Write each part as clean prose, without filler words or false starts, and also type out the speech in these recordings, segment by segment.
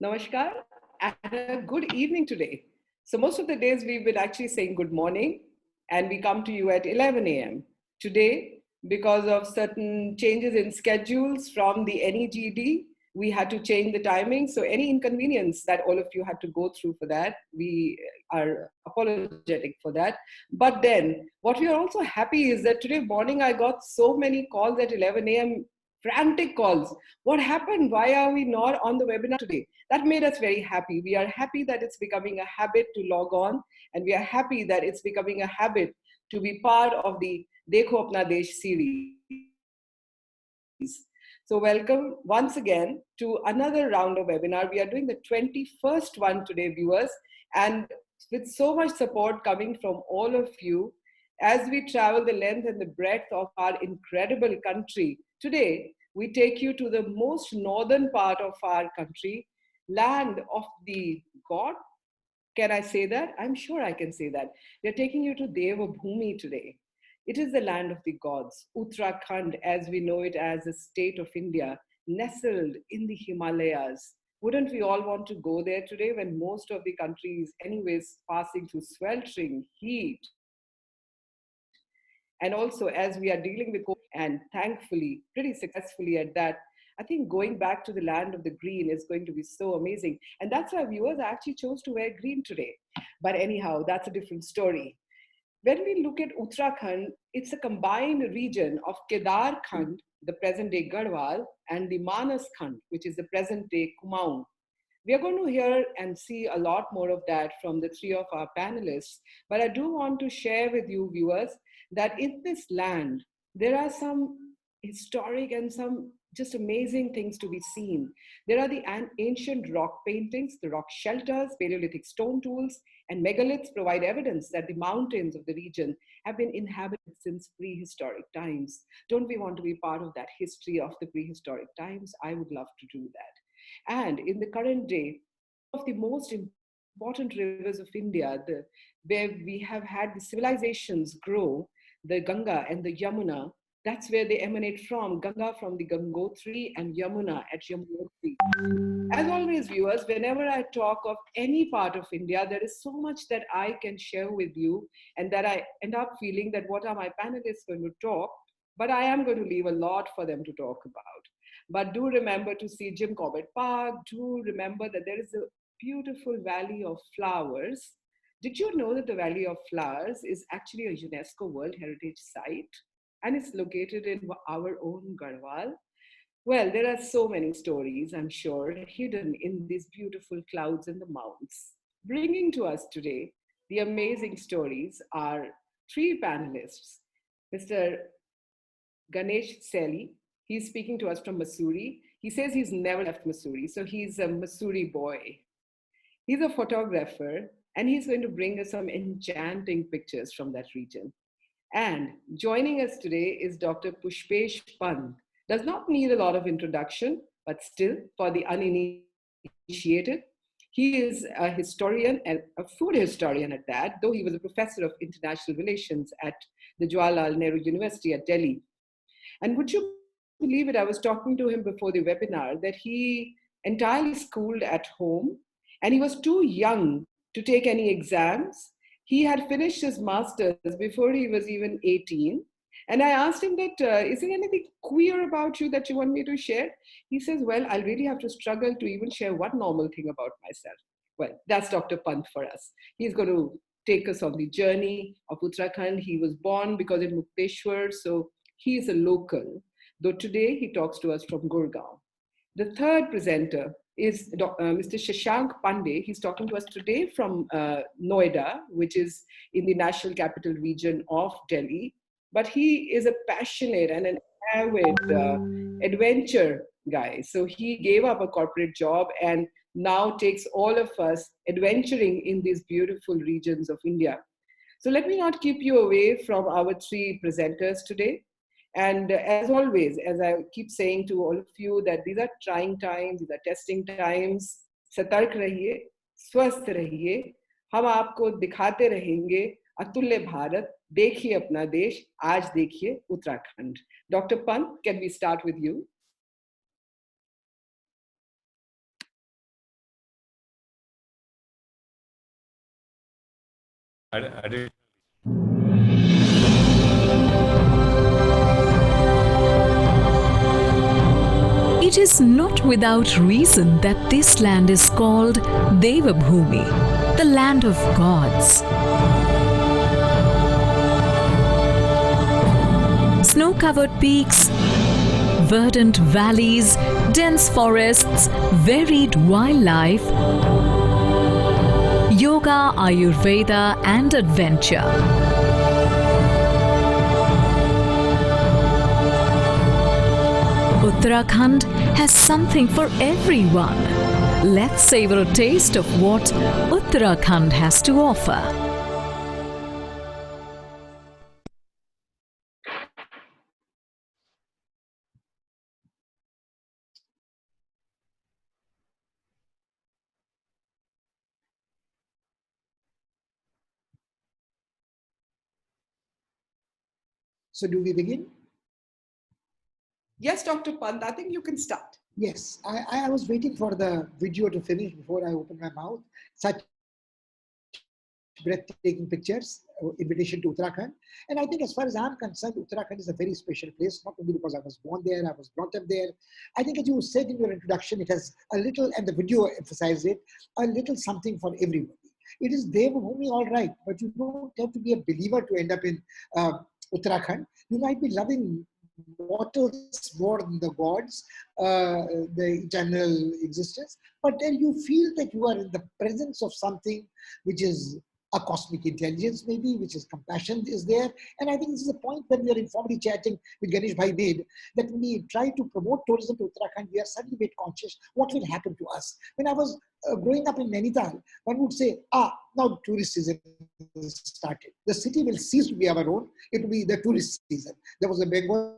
Namaskar and a good evening today. So, most of the days we've been actually saying good morning, and we come to you at 11 a.m. Today, because of certain changes in schedules from the NEGD, we had to change the timing. So, any inconvenience that all of you had to go through for that, we are apologetic for that. But then, what we are also happy is that today morning I got so many calls at 11 a.m. Frantic calls. What happened? Why are we not on the webinar today? That made us very happy. We are happy that it's becoming a habit to log on, and we are happy that it's becoming a habit to be part of the Dekho Apna Desh series. So welcome once again to another round of webinar. We are doing the 21st one today, viewers, and with so much support coming from all of you, as we travel the length and the breadth of our incredible country. Today, we take you to the most northern part of our country, land of the god. Can I say that? I'm sure I can say that. We're taking you to Deva Bhumi today. It is the land of the gods, Uttarakhand, as we know it as a state of India, nestled in the Himalayas. Wouldn't we all want to go there today when most of the country is, anyways, passing through sweltering heat? And also, as we are dealing with COVID and thankfully, pretty successfully at that, I think going back to the land of the green is going to be so amazing. And that's why viewers actually chose to wear green today. But anyhow, that's a different story. When we look at Uttarakhand, it's a combined region of Kedar Khand, the present day Garhwal, and the Manas Khand, which is the present day Kumaon. We are going to hear and see a lot more of that from the three of our panelists. But I do want to share with you, viewers, that in this land, there are some historic and some just amazing things to be seen. There are the ancient rock paintings, the rock shelters, Paleolithic stone tools, and megaliths provide evidence that the mountains of the region have been inhabited since prehistoric times. Don't we want to be part of that history of the prehistoric times? I would love to do that. And in the current day, of the most important rivers of India, where we have had the civilizations grow, the Ganga and the Yamuna, that's where they emanate from. Ganga from the Gangotri and Yamuna at Yamunotri. As always, viewers, whenever I talk of any part of India, there is so much that I can share with you, and that I end up feeling that what are my panelists going to talk, but I am going to leave a lot for them to talk about. But do remember to see Jim Corbett Park. Do remember that there is a beautiful Valley of Flowers. Did you know that the Valley of Flowers is actually a UNESCO World Heritage Site? And it's located in our own Garhwal. Well, there are so many stories, I'm sure, hidden in these beautiful clouds and the mounts. Bringing to us today the amazing stories are three panelists. Mr. Ganesh Seli, he's speaking to us from Missouri. He says he's never left Missouri, so he's a Missouri boy. He's a photographer, and he's going to bring us some enchanting pictures from that region. And joining us today is Dr. Pushpesh Pant. Does not need a lot of introduction, but still, for the uninitiated, he is a historian and a food historian at that, though he was a professor of international relations at the Jawaharlal Nehru University at Delhi. And would you believe it? I was talking to him before the webinar that he entirely schooled at home, and he was too young to take any exams. He had finished his master's before he was even 18. And I asked him that, is there anything queer about you that you want me to share? He says, well, I'll really have to struggle to even share one normal thing about myself. Well, that's Dr. Pant for us. He's going to take us on the journey of Uttarakhand. He was born because in Mukteshwar, so he is a local, though today he talks to us from Gurgaon. The third presenter is Mr. Shashank Pandey. He's talking to us today from Noida, which is in the National Capital Region of Delhi. But he is a passionate and an avid adventure guy. So he gave up a corporate job and now takes all of us adventuring in these beautiful regions of India. So let me not keep you away from our three presenters today. And as always, as I keep saying to all of you, that these are trying times, these are testing times. सतर्क रहिए, स्वस्थ रहिए, हम आपको दिखाते रहेंगे अतुल्य भारत. देखिए अपना देश, आज देखिए Uttarakhand. Dr. Pant, can we start with you? It is not without reason that this land is called Devabhumi, the land of gods. Snow-covered peaks, verdant valleys, dense forests, varied wildlife, yoga, Ayurveda, and adventure. Uttarakhand has something for everyone. Let's savor a taste of what Uttarakhand has to offer. So do we begin? Yes, Dr. Pant, I think you can start. Yes, I was waiting for the video to finish before I opened my mouth. Such breathtaking pictures, invitation to Uttarakhand. And I think as far as I'm concerned, Uttarakhand is a very special place, not only because I was born there, I was brought up there. I think as you said in your introduction, it has a little, and the video emphasized it, a little something for everybody. It is Devabhumi, all right, but you don't have to be a believer to end up in Uttarakhand. You might be loving mortals more than the gods, the eternal existence, but then you feel that you are in the presence of something which is a cosmic intelligence maybe, which is compassion is there. And I think this is a point that we are informally chatting with Ganesh Bhai made, that when we try to promote tourism to Uttarakhand, we are suddenly made conscious what will happen to us. When I was growing up in Nainital, one would say, now tourist season started. The city will cease to be our own. It will be the tourist season. There was a Bengali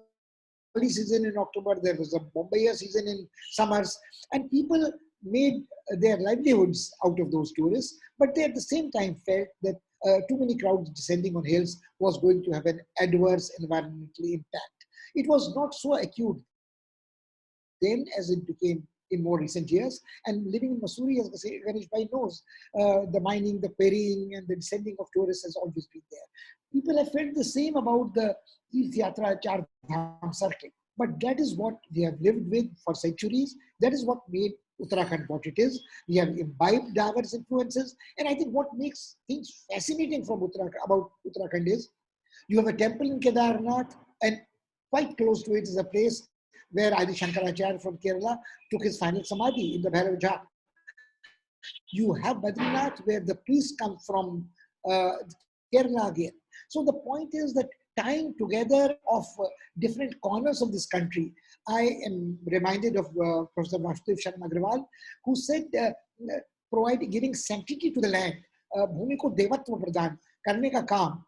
season in October, there was a Bombay season in summers, and people made their livelihoods out of those tourists, but they at the same time felt that too many crowds descending on hills was going to have an adverse environmental impact. It was not so acute then as it became in more recent years. And living in Mussoorie, as Ganesh Bhai knows, the mining, the quarrying, and the descending of tourists has always been there. People have felt the same about the Tirth Yatra Char Dham circle. But that is what we have lived with for centuries. That is what made Uttarakhand what it is. We have imbibed diverse influences. And I think what makes things fascinating about Uttarakhand is you have a temple in Kedarnath, and quite close to it is a place where Adi Shankaracharya from Kerala took his final samadhi in the Bhairav Jhat. You have Badrinath, where the priests come from Kerala again. So the point is that tying together of different corners of this country, I am reminded of Professor Vasudev Sharma Agrawal, who said, giving sanctity to the land, भूमि को देवत्व प्रदान करने का काम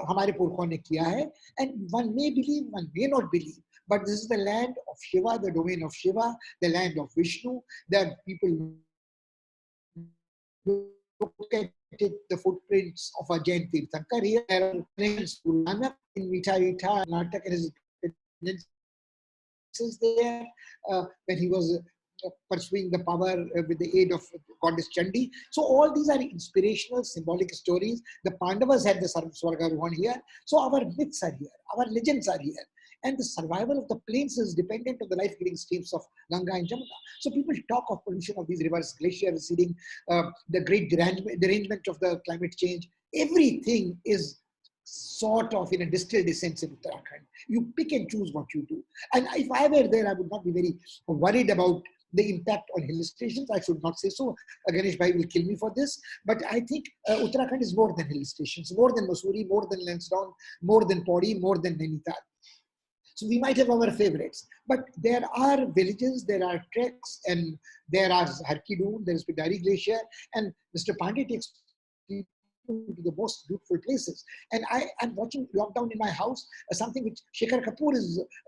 हमारे पुरखों ने किया है. And one may believe, one may not believe, but this is the land of Shiva, the domain of Shiva, the land of Vishnu. There people look at it, the footprints of a Jain Tirthankar here. There are connections to Nanak in Mitha, Karnataka, and his there when he was pursuing the power with the aid of goddess Chandi. So all these are inspirational, symbolic stories. The Pandavas had the Swargarohan here. So our myths are here, our legends are here. And the survival of the plains is dependent on the life-giving streams of Ganga and Jamuna. So people talk of pollution of these rivers, glacier receding, the great derangement of the climate change. Everything is sort of in a distilled essence in Uttarakhand. You pick and choose what you do. And if I were there, I would not be very worried about the impact on hill stations. I should not say so. Ganesh Bhai will kill me for this. But I think Uttarakhand is more than hill stations, more than Mussoorie, more than Lansdowne, more than Pauri, more than Nainital. So we might have our favorites, but there are villages, there are treks, and there are Harkidoon, there is Pidari Glacier, and Mr. Pandey takes people to the most beautiful places. And I am watching lockdown in my house, something which Shekhar Kapoor,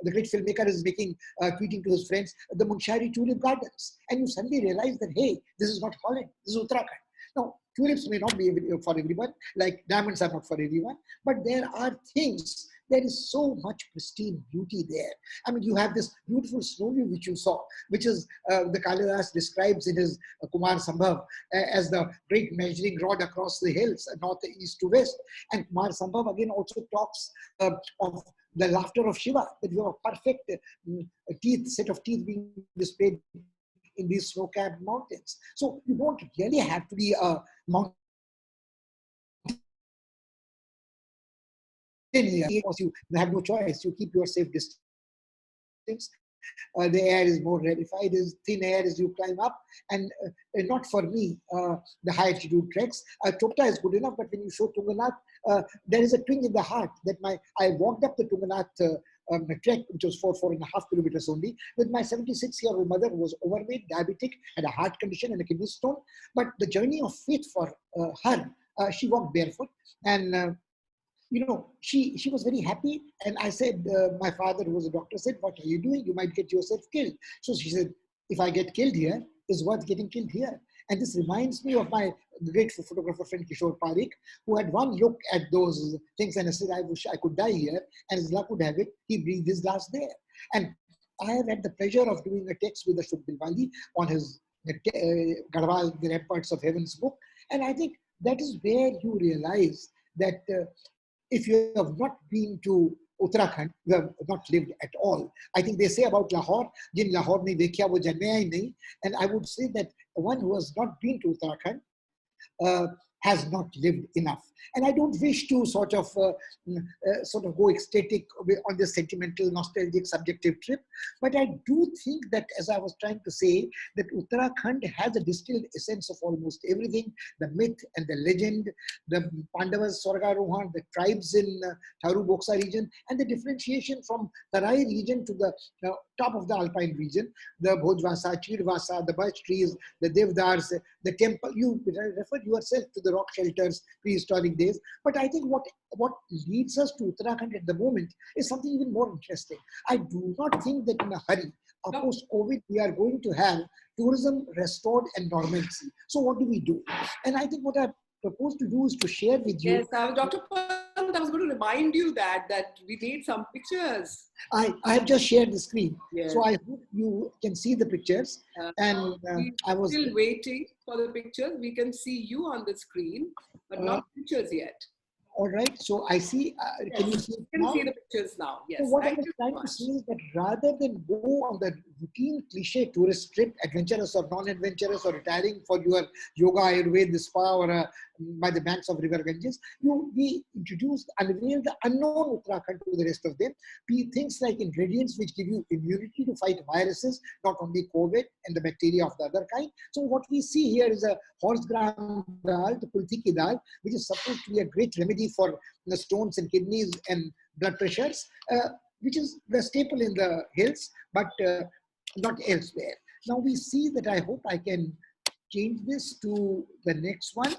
the great filmmaker, is making, tweeting to his friends, the Munshari Tulip Gardens. And you suddenly realize that, hey, this is not Holland, this is Uttarakhand. Now, tulips may not be for everyone, like diamonds are not for everyone, but there are things there is so much pristine beauty there. I mean, you have this beautiful snow view which you saw, which is the Kalidas describes in his Kumar Sambhav as the great measuring rod across the hills, north, east to west. And Kumar Sambhav again also talks of the laughter of Shiva, that you have a perfect set of teeth being displayed in these snow-capped mountains. So you don't really have to be a mountain because you have no choice. You keep your safe distance. The air is more rarefied, is thin air as you climb up, and not for me, the high altitude treks. Chopta is good enough, but when you show Tunganath, there is a twinge in the heart that I walked up the Tunganath trek, which was 4.5 kilometers only, with my 76-year-old mother who was overweight, diabetic, had a heart condition and a kidney stone. But the journey of faith for her, she walked barefoot, and you know, she was very happy. And I said, my father, who was a doctor, said, what are you doing? You might get yourself killed. So she said, if I get killed here, it's worth getting killed here. And this reminds me of my great photographer friend Kishore Parikh, who had one look at those things and said, I wish I could die here. And as luck would have it, he breathed his last there. And I have had the pleasure of doing a text with Ashok Bilwali on his Garhwal, The Ramparts of Heaven's book. And I think that is where you realize that if you have not been to Uttarakhand, you have not lived at all. I think they say about Lahore, jin Lahore nahi dekhya, wo janmaya hi nahi. And I would say that one who has not been to Uttarakhand has not lived enough. And I don't wish to sort of go ecstatic on this sentimental, nostalgic, subjective trip. But I do think that, as I was trying to say, that Uttarakhand has a distilled essence of almost everything: the myth and the legend, the Pandavas, Swargarohan, the tribes in Tharu Boksa region, and the differentiation from Tarai region to the top of the Alpine region, the Bhojvasa, Chirvasa, the birch trees, the Devdars, the temple. You referred yourself to the rock shelters, prehistoric days. But I think what leads us to Uttarakhand at the moment is something even more interesting. I do not think that in a hurry, post-COVID, we are going to have tourism restored and normalcy. So what do we do? And I think what I propose to do is to share with you. Yes, Dr. I was going to remind you that we need some pictures. I have just shared the screen. Yes. So I hope you can see the pictures. And I was still waiting for the pictures. We can see you on the screen, but not pictures yet. All right. So I see. Can you see? You can see the pictures now. Yes. So what I'm trying to say is that rather than go on the routine cliche tourist trip, adventurous or non-adventurous, or retiring for your yoga, Ayurveda, spa, or by the banks of River Ganges, we unveil the unknown Uttarakhand to the rest of them. Things like ingredients which give you immunity to fight viruses, not only COVID and the bacteria of the other kind. So what we see here is a horse gram dal, the kulthi ki dal, which is supposed to be a great remedy for the stones in kidneys and blood pressures, which is the staple in the hills, but not elsewhere. Now we see that, I hope I can change this to the next one.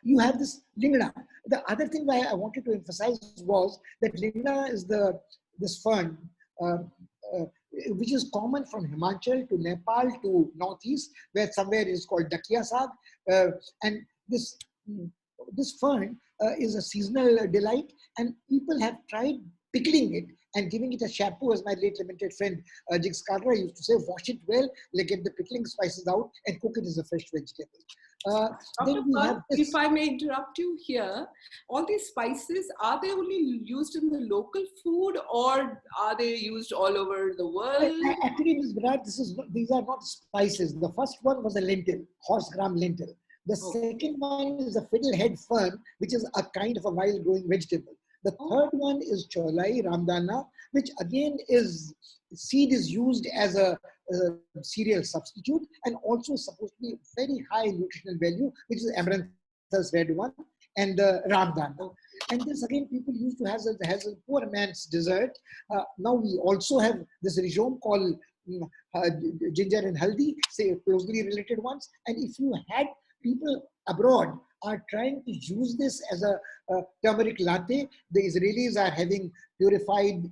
You have this lingna. The other thing that I wanted to emphasize was that lingna is this fern, which is common from Himachal to Nepal to northeast, where somewhere it is called dakia saag. And this fern is a seasonal delight, and people have tried pickling it and giving it a shampoo, as my late lamented friend Jigs Kalra used to say, wash it well, get the pickling spices out and cook it as a fresh vegetable. Then we have this. If I may interrupt you here, all these spices, are they only used in the local food, or are they used all over the world? Actually, Ms. Virat, these are not spices. The first one was a lentil, horse gram lentil. The second one is a fiddlehead fern, which is a kind of a wild growing vegetable. The third one is cholai, ramdana, which again seed is used as a cereal substitute, and also is supposed to be very high nutritional value, which is amaranthus red one, and the ramdana. And this again people used to have as a poor man's dessert. Now we also have this rhizome called ginger and haldi, say closely related ones. And if you had people abroad are trying to use this as a turmeric latte, the Israelis are having purified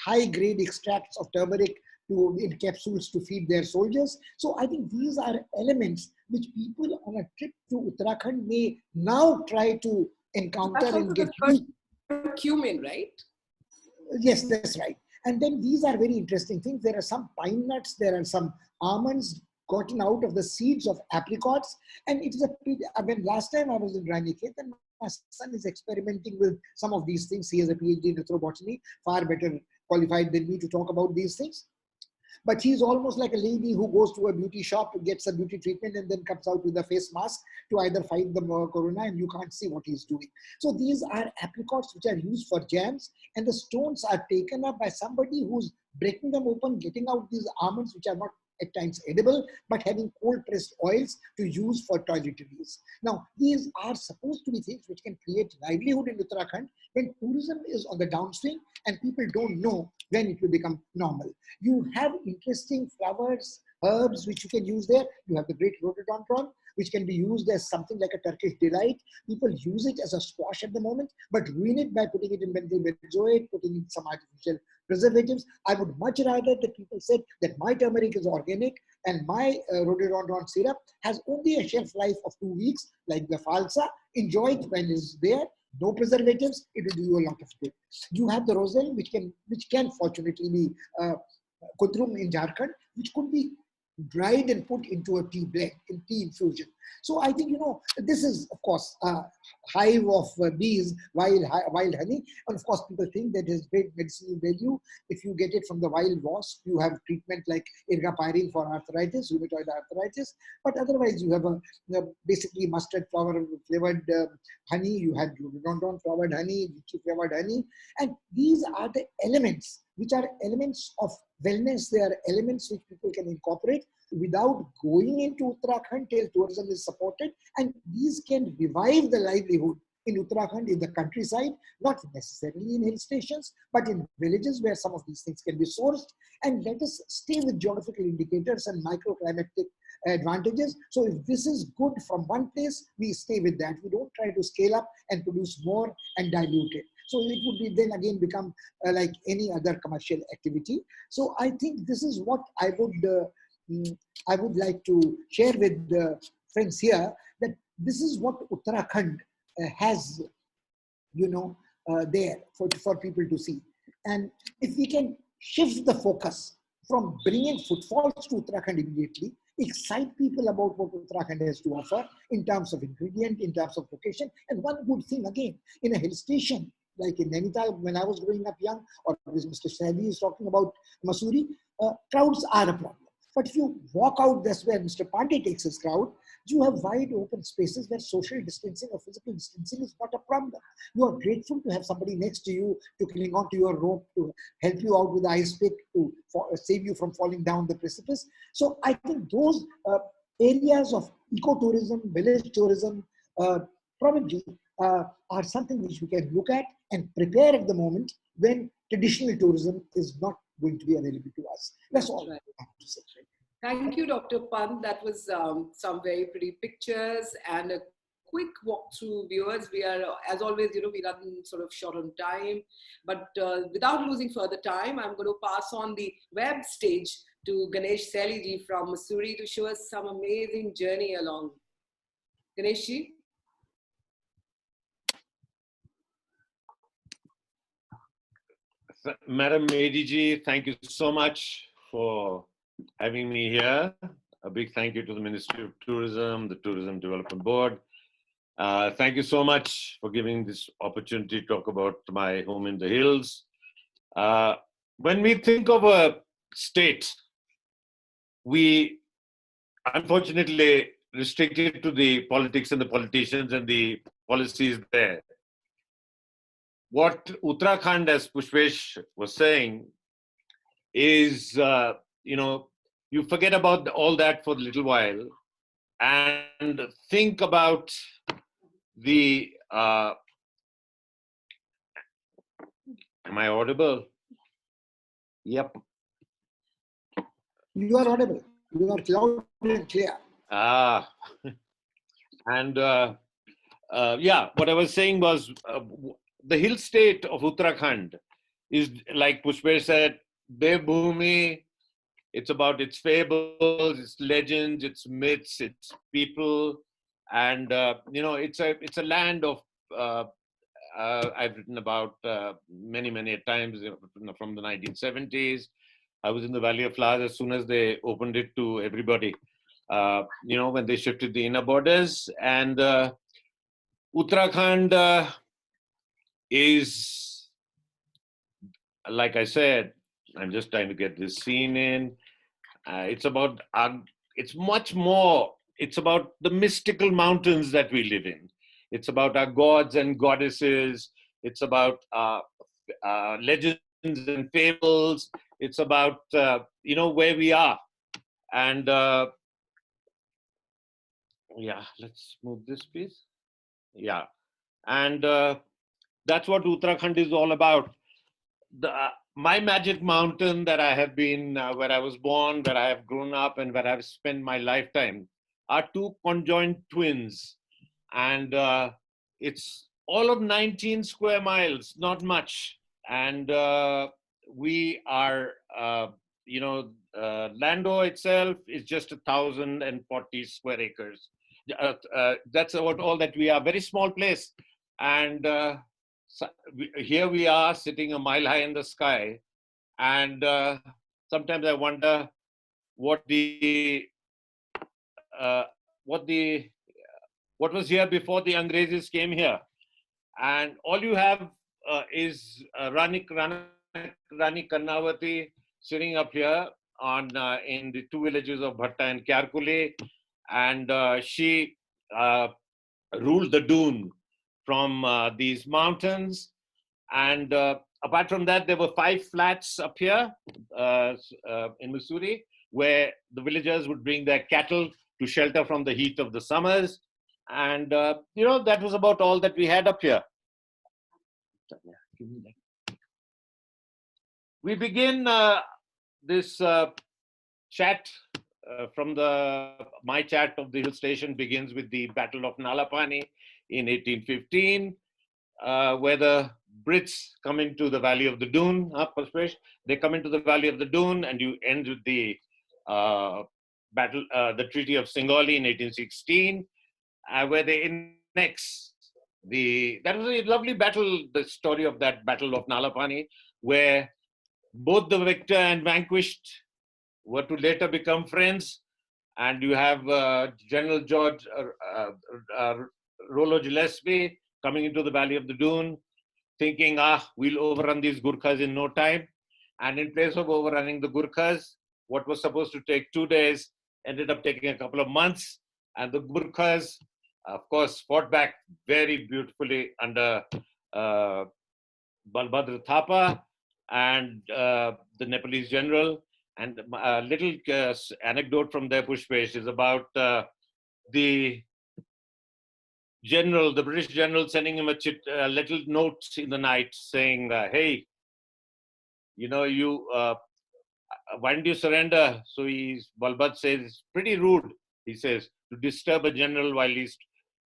high-grade extracts of turmeric in capsules to feed their soldiers. So I think these are elements which people on a trip to Uttarakhand may now try to encounter and get used. cumin, right? Yes, that's right. And then these are very interesting things. There are some pine nuts, there are some almonds gotten out of the seeds of apricots. And it is I mean, last time I was in Raniket, and my son is experimenting with some of these things. He has a PhD in ethnobotany, far better qualified than me to talk about these things. But he's almost like a lady who goes to a beauty shop, gets a beauty treatment, and then comes out with a face mask to either fight the corona, and you can't see what he's doing. So these are apricots which are used for jams, and the stones are taken up by somebody who's breaking them open, getting out these almonds, which are not at times edible, but having cold pressed oils to use for toiletries. Now, these are supposed to be things which can create livelihood in Uttarakhand when tourism is on the downswing and people don't know when it will become normal. You have interesting flowers, herbs which you can use there. You have the great rhododendron, which can be used as something like a Turkish delight. People use it as a squash at the moment, but ruin it by putting it in benzyl benzoate, putting in some artificial preservatives. I would much rather that people said that my turmeric is organic and my rhododendron syrup has only a shelf life of 2 weeks, like the falsa. Enjoy it when it's there. No preservatives, it will do you a lot of good. You have the roselle, which can fortunately be kudrum in Jharkhand, which could be dried and put into a tea blend, in tea infusion. So I think, this is, of course, a hive of bees, wild honey. And of course, people think that there's great medicinal value. If you get it from the wild wasp, you have treatment like ergapyrin for arthritis, rheumatoid arthritis. But otherwise, you have a basically mustard flower flavored honey. You had rhododendron flavored honey, lychee flavored honey. And these are the elements which are elements of wellness. They are elements which people can incorporate without going into Uttarakhand till tourism is supported. And these can revive the livelihood in Uttarakhand, in the countryside, not necessarily in hill stations, but in villages where some of these things can be sourced. And let us stay with geographical indicators and microclimatic advantages. So if this is good from one place, we stay with that. We don't try to scale up and produce more and dilute it. So it would be then again become like any other commercial activity. So I think this is what I would like to share with the friends here, that this is what Uttarakhand has, there for people to see. And if we can shift the focus from bringing footfalls to Uttarakhand immediately, excite people about what Uttarakhand has to offer in terms of ingredient, in terms of location. And one good thing again, in a hill station, like in Nainital, when I was growing up young, or as Mr. Shadi is talking about Mussoorie, crowds are a problem. But if you walk out, that's where Mr. Pandey takes his crowd, you have wide open spaces where social distancing or physical distancing is not a problem. You are grateful to have somebody next to you to cling on to your rope, to help you out with the ice pick, to save you from falling down the precipice. So I think those areas of ecotourism, village tourism, probably are something which we can look at and prepare at the moment when traditional tourism is not going to be available to us. That's all I have to say. Thank you, Dr. Pant. That was some very pretty pictures and a quick walk through, viewers. We are, as always, we run sort of short on time, but without losing further time, I'm going to pass on the web stage to Ganesh Seliji from Mussoorie to show us some amazing journey along. Ganeshji? Madam ADG, thank you so much for having me here. A big thank you to the Ministry of Tourism, the Tourism Development Board. Thank you so much for giving this opportunity to talk about my home in the hills. When we think of a state, we unfortunately restricted to the politics and the politicians and the policies there. What Uttarakhand, as Pushpesh was saying, is, you forget about all that for a little while and think about the, am I audible? Yep. You are audible. You are loud and clear. And yeah, what I was saying was the hill state of Uttarakhand is, like Pushpesh said, Devbhoomi. It's about its fables, its legends, its myths, its people, and it's a land of I've written about many, many times from the 1970s. I was in the Valley of Flowers as soon as they opened it to everybody, when they shifted the inner borders. And Uttarakhand is, like I said, I'm just trying to get this scene in. It's about, it's much more, it's about the mystical mountains that we live in. It's about our gods and goddesses. It's about legends and fables. It's about, where we are. And yeah, let's move this piece. Yeah. And that's what Uttarakhand is all about. My magic mountain that I have been, where I was born, where I have grown up, and where I've spent my lifetime are two conjoined twins. And it's all of 19 square miles, not much. And we are, Lando itself is just 1,040 square acres. That's about all that we are, very small place. And here we are sitting a mile high in the sky. And sometimes I wonder what was here before the Angrezes came here. And all you have is Rani Karnavati sitting up here in the two villages of Bhatta and Kyarkule. And she ruled the Doon from these mountains. And apart from that, there were 5 flats up here in Mussoorie, where the villagers would bring their cattle to shelter from the heat of the summers. And, that was about all that we had up here. We begin this chat from my chat of the hill station begins with the Battle of Nalapani in 1815, where the Brits come into the Valley of the Doon. They come into the Valley of the Doon, and you end with the battle, the Treaty of Singoli in 1816, where they annex that was a lovely battle, the story of that Battle of Nalapani, where both the victor and vanquished were to later become friends. And you have General George Rollo Gillespie coming into the Valley of the Doon, thinking, we'll overrun these Gurkhas in no time. And in place of overrunning the Gurkhas, what was supposed to take 2 days ended up taking a couple of months. And the Gurkhas, of course, fought back very beautifully under Balbhadra Thapa and the Nepalese general. And a little anecdote from there, Pushpesh, is about the British general sending him a little note in the night saying, hey, why don't you surrender? So Balbhadra says, it's pretty rude, he says, to disturb a general while he's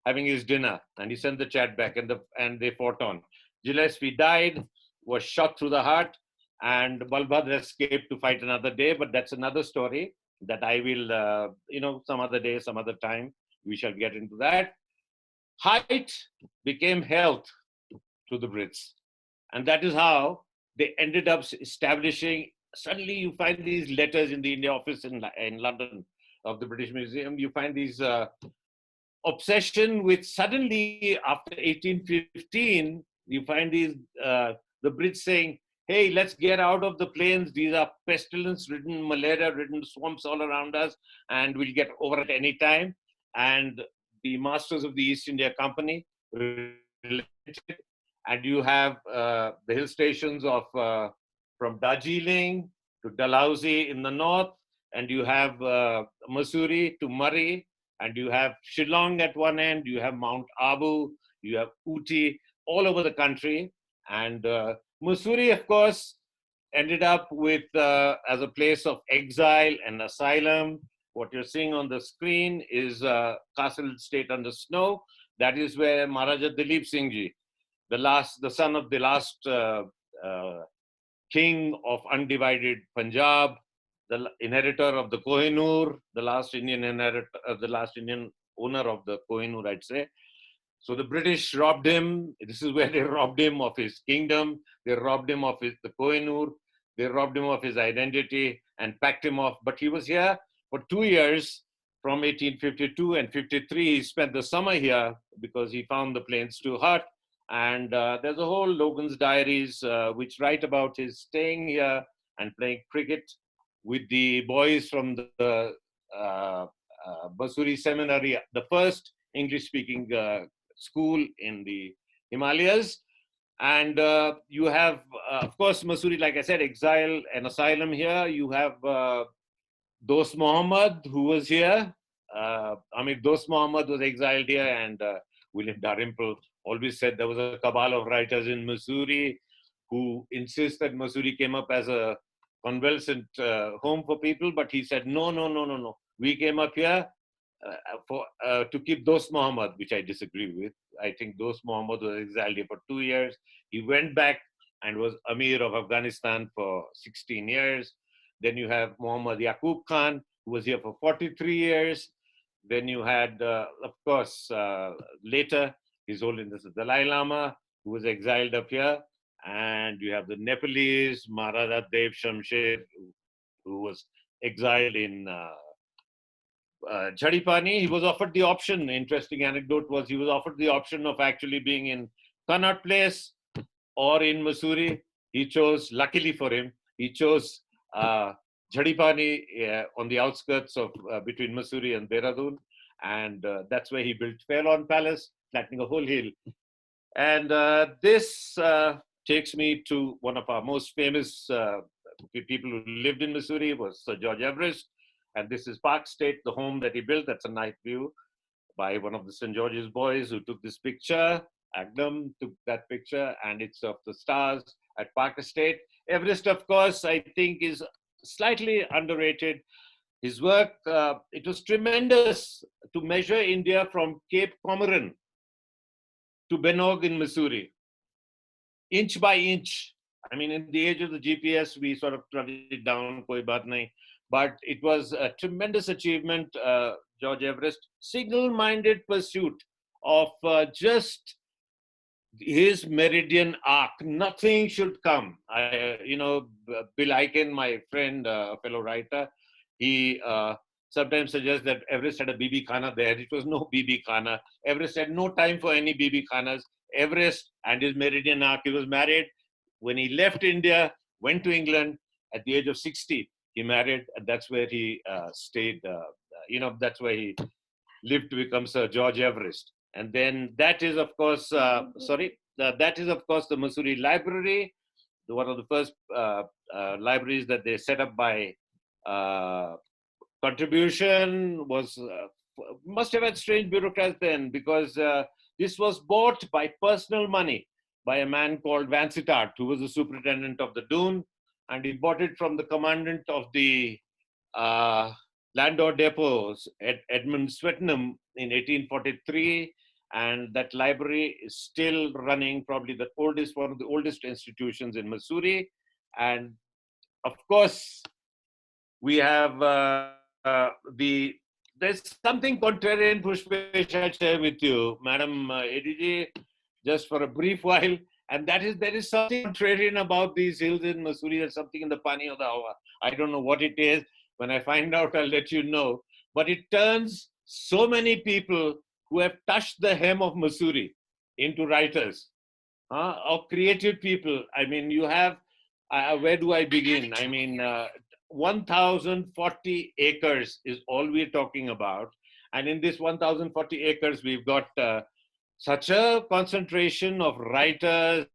having his dinner. And he sent the chat back, and they fought on. Gillespie died, was shot through the heart, and Balbhadra escaped to fight another day. But that's another story that I will, some other day, some other time, we shall get into that. Height became health to the Brits. And that is how they ended up establishing, suddenly you find these letters in the India office in London of the British Museum. You find these obsession with, suddenly after 1815, you find these, the Brits saying, hey, let's get out of the plains. These are pestilence-ridden, malaria-ridden swamps all around us, and we'll get over at any time. And the masters of the East India Company relented, and you have the hill stations of from Darjeeling to Dalhousie in the north, and you have Mussoorie to Murray, and you have Shillong at one end, you have Mount Abu, you have Ooty, all over the country. And Mussoorie, of course, ended up with as a place of exile and asylum. What you're seeing on the screen is Castle State Under Snow. That is where Maharaja Dalip Singh Ji, the son of the last king of undivided Punjab, the inheritor of the Kohinoor, the last Indian owner of the Kohinoor, I'd say. So the British robbed him. This is where they robbed him of his kingdom. They robbed him of the Kohinoor. They robbed him of his identity and packed him off. But he was here for 2 years, from 1852 and 53. He spent the summer here because he found the plains too hot. And there's a whole Logan's Diaries, which write about his staying here and playing cricket with the boys from the Mussoorie Seminary, the first English-speaking school in the Himalayas. And you have, of course, Mussoorie, like I said, exile and asylum here. You have Dost Muhammad, who was here. Dost Muhammad was exiled here, and William Dalrymple always said there was a cabal of writers in Mussoorie who insist that Mussoorie came up as a convalescent home for people, but he said, no. We came up here to keep Dost Muhammad, which I disagree with. I think Dost Muhammad was exiled here for 2 years. He went back and was Amir of Afghanistan for 16 years. Then you have Muhammad Yaqub Khan, who was here for 43 years. Then you had, of course, later, His Holiness the Dalai Lama, who was exiled up here. And you have the Nepalese, Maharaja Dev Shamsher, who was exiled in Jharipani. He was offered the option. Interesting anecdote was he was offered the option of actually being in Connaught Place or in Mussoorie. He chose, luckily for him, he chose Jharipani on the outskirts of between Mussoorie and Dehradun. And that's where he built Fairlawn Palace, flattening a whole hill. And this takes me to one of our most famous people who lived in Mussoorie, was Sir George Everest. And this is Park State, the home that he built. That's a night view by one of the St. George's boys who took this picture. Agnam took that picture, and it's of the stars at Park Estate. Everest, of course, I think is slightly underrated. His work, it was tremendous to measure India from Cape Comorin to Benog in Mussoorie, inch by inch. I mean, in the age of the GPS, we sort of traveled it down, koi baat nahi. But it was a tremendous achievement, George Everest, single-minded pursuit of just his meridian arc. Nothing should come. Bill Eichen, my friend, a fellow writer, he sometimes suggests that Everest had a BB Khana there. It was no BB Khana. Everest had no time for any BB Khanas. Everest and his meridian arc, he was married. When he left India, went to England at the age of 60, he married, and that's where he stayed. That's where he lived to become Sir George Everest. And then that is, of course, that is, of course, the Mussoorie Library, one of the first libraries that they set up by contribution. Must have had strange bureaucrats then, because this was bought by personal money by a man called Vansittart, who was the superintendent of the Doon, and he bought it from the commandant of the Landor depots, Edmund Swetnam, in 1843. And that library is still running, probably one of the oldest institutions in Mussoorie. And of course, we have there's something contrarian, Pushpesh, I'll share with you, Madam ADG, just for a brief while. And that is, there is something contrarian about these hills in Mussoorie. There's something in the Pani of the Hawa. I don't know what it is. When I find out, I'll let you know. But it turns so many people who have touched the hem of Mussoorie into writers or creative people. I mean, you have, where do I begin? I mean, 1,040 acres is all we're talking about. And in this 1,040 acres, we've got such a concentration of writers,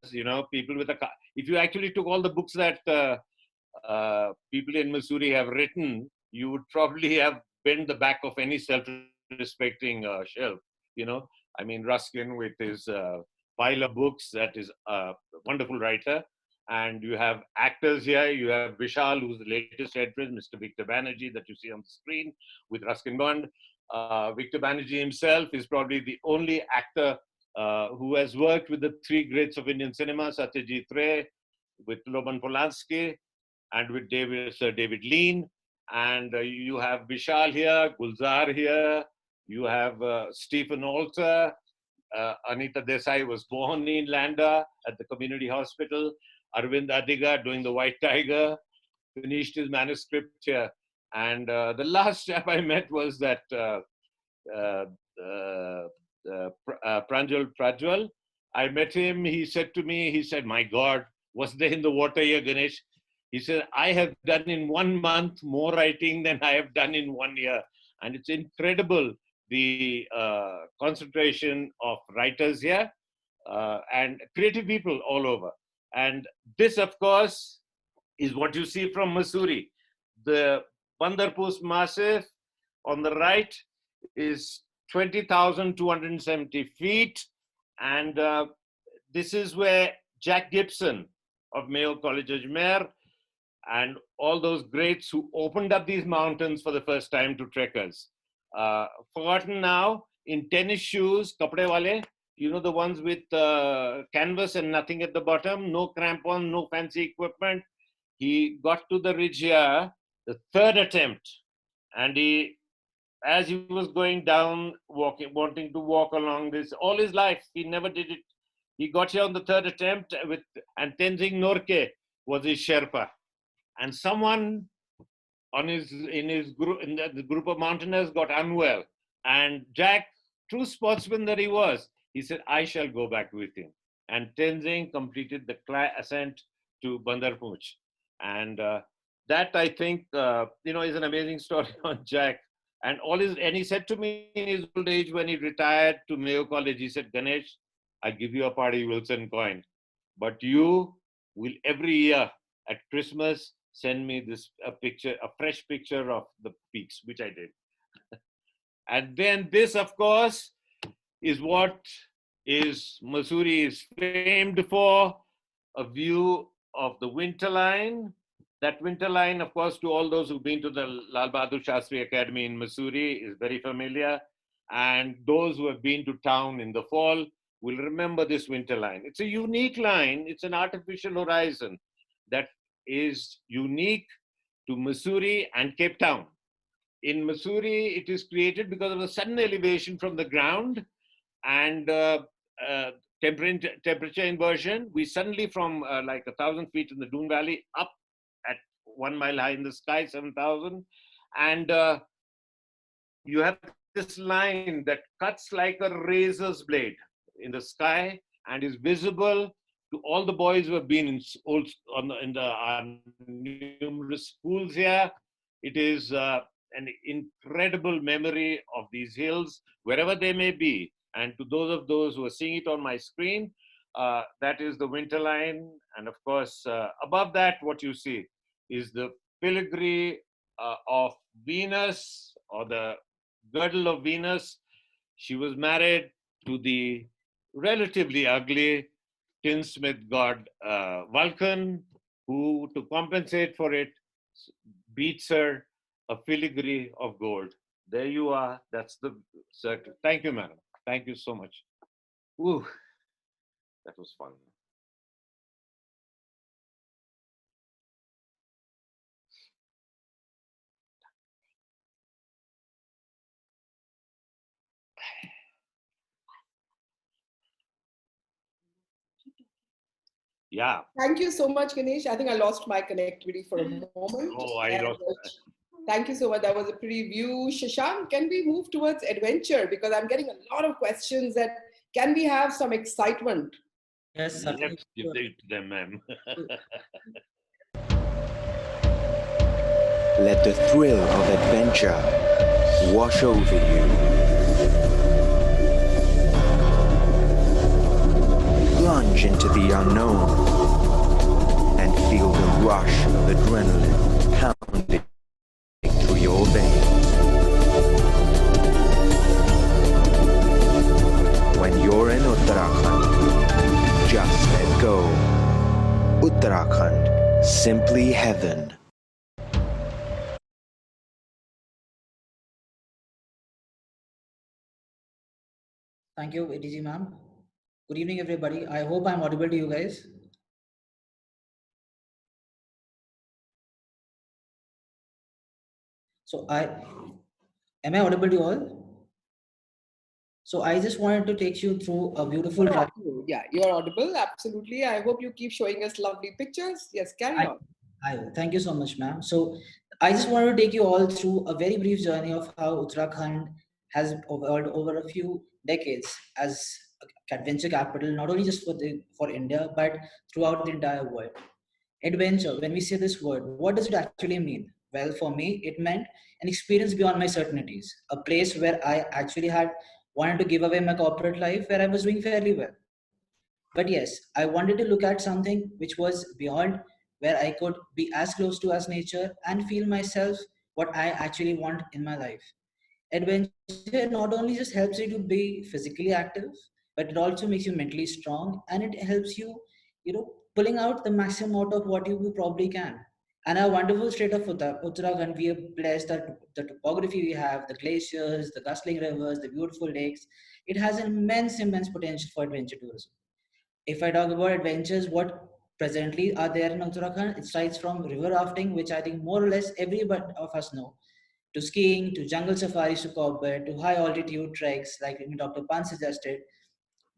people with if you actually took all the books that people in Mussoorie have written, you would probably have bent the back of any self-respecting shelf, I mean, Ruskin with his pile of books, that is a wonderful writer. And you have actors here. You have Vishal, who's the latest entrant, Mr. Victor Banerjee, that you see on the screen with Ruskin Bond. Victor Banerjee himself is probably the only actor who has worked with the three greats of Indian cinema, Satyajit Ray, with Loban Polanski, and with Sir David Lean. And you have Vishal here, Gulzar here. You have Stephen Alter, Anita Desai was born in Landa at the community hospital. Arvind Adiga doing the White Tiger, finished his manuscript here. And the last chap I met was that Pranjal Prajwal. I met him. He said to me, he said, "My God, what's there in the water here, Ganesh?" He said, "I have done in 1 month more writing than I have done in 1 year." And it's incredible, the concentration of writers here and creative people all over. And this, of course, is what you see from Mussoorie. The Bandarpus Massif on the right is 20,270 feet. And this is where Jack Gibson of Mayo College Ajmer and all those greats who opened up these mountains for the first time to trekkers. Forgotten now, in tennis shoes, kapde wale, you know, the ones with canvas and nothing at the bottom, no crampon, no fancy equipment. He got to the ridge here, the third attempt, and as he was going down, wanting to walk along this all his life, he never did it. He got here on the third attempt and Tenzing Norke was his Sherpa. And someone in the group of mountaineers got unwell. And Jack, true sportsman that he was, he said, "I shall go back with him." And Tenzing completed the ascent to Bandarpooch. And that, I think, is an amazing story on Jack. And he said to me in his old age when he retired to Mayo College, he said, "Ganesh, I give you a Paddy Wilson coin, but you will every year at Christmas send me a fresh picture of the peaks," which I did. And then this, of course, is what Mussoorie is famed for, a view of the Winterline. That Winterline, of course, to all those who've been to the Lal Bahadur Shastri Academy in Mussoorie is very familiar. And those who have been to town in the fall will remember this Winterline. It's a unique line. It's an artificial horizon that is unique to Mussoorie and Cape Town. In Mussoorie, it is created because of a sudden elevation from the ground and temperature inversion. We suddenly, from like 1,000 feet in the Doon Valley up at 1 mile high in the sky, 7,000. And you have this line that cuts like a razor's blade in the sky and is visible to all the boys who have been in the numerous schools here. It is an incredible memory of these hills, wherever they may be. And to those who are seeing it on my screen, that is the Winterline. And of course, above that, what you see is the filigree of Venus, or the girdle of Venus. She was married to the relatively ugly tinsmith god Vulcan, who, to compensate for it, beats her a filigree of gold. There you are. That's the circle. Thank you, madam. Thank you so much. Ooh, that was fun. Yeah. Thank you so much, Ganesh. I think I lost my connectivity for a moment. Oh, I lost. Thank you so much. That was a pretty view. Shashank, can we move towards adventure? Because I'm getting a lot of questions that can we have some excitement? Yes, Let's give it to them, ma'am. Let the thrill of adventure wash over you. Plunge into the unknown and feel the rush of adrenaline pounding through your veins. When you're in Uttarakhand, just let go. Uttarakhand, simply heaven. Thank you, ADG ma'am. Good evening, everybody. I hope I'm audible to you guys. So am I audible to you all? So I just wanted to take you through a beautiful You're drive. audible. Yeah, you're audible. Absolutely. I hope you keep showing us lovely pictures. Yes, carry I, on. I will. Thank you so much, ma'am. So I just wanted to take you all through a very brief journey of how Uttarakhand has evolved over a few decades as adventure capital, not only just for India, but throughout the entire world. Adventure, when we say this word, what does it actually mean? Well, for me, it meant an experience beyond my certainties, a place where I actually had wanted to give away my corporate life where I was doing fairly well. But yes, I wanted to look at something which was beyond, where I could be as close to as nature and feel myself what I actually want in my life. Adventure not only just helps you to be physically active, but it also makes you mentally strong, and it helps you, pulling out the maximum out of what you probably can. And our wonderful state of Uttarakhand, we are blessed that the topography we have, the glaciers, the bustling rivers, the beautiful lakes, it has an immense potential for adventure tourism. If I talk about adventures, what presently are there in Uttarakhand, it starts from river rafting, which I think more or less everybody of us know, to skiing, to jungle safaris, to CORBETT, to high altitude treks, like Dr. Pan suggested,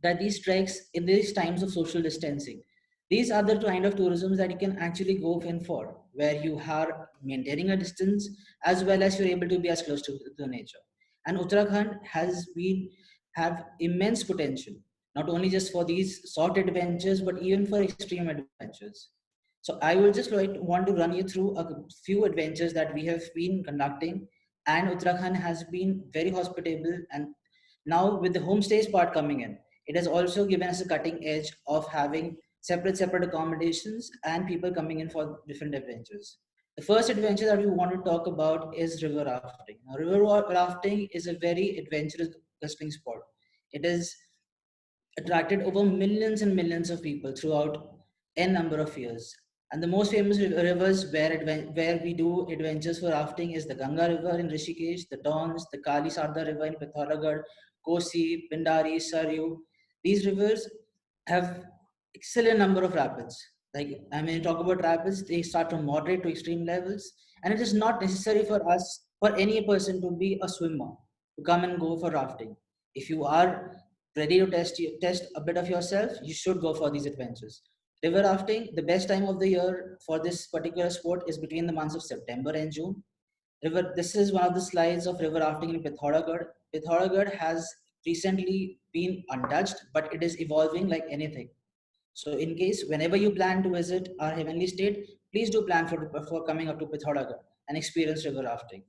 that these treks in these times of social distancing, these are the kind of tourism that you can actually go in for, where you are maintaining a distance as well as you're able to be as close to the nature. And Uttarakhand has been have immense potential, not only just for these short adventures, but even for extreme adventures. So I will just want to run you through a few adventures that we have been conducting, and Uttarakhand has been very hospitable. And now with the homestays part coming in, it has also given us a cutting edge of having separate accommodations and people coming in for different adventures. The first adventure that we want to talk about is river rafting. Now, river rafting is a very adventurous wrestling sport. It is attracted over millions and millions of people throughout n number of years. And the most famous rivers where we do adventures for rafting is the Ganga River in Rishikesh, the Dons, the Kali Sarda River in PITHORAGARH, Kosi, Pindari, Saryu. These rivers have excellent number of rapids. Like, I mean, talk about rapids, they start from moderate to extreme levels, and it is not necessary for us, for any person to be a swimmer to come and go for rafting. If you are ready to test a bit of yourself, you should go for these adventures. River rafting, the best time of the year for this particular sport is between the months of September and June. This is one of the slides of river rafting in Pithoragarh. Pithoragarh has recently been untouched, but it is evolving like anything. So in case whenever you plan to visit our heavenly state, please do plan for coming up to Pithoragarh and experience river rafting.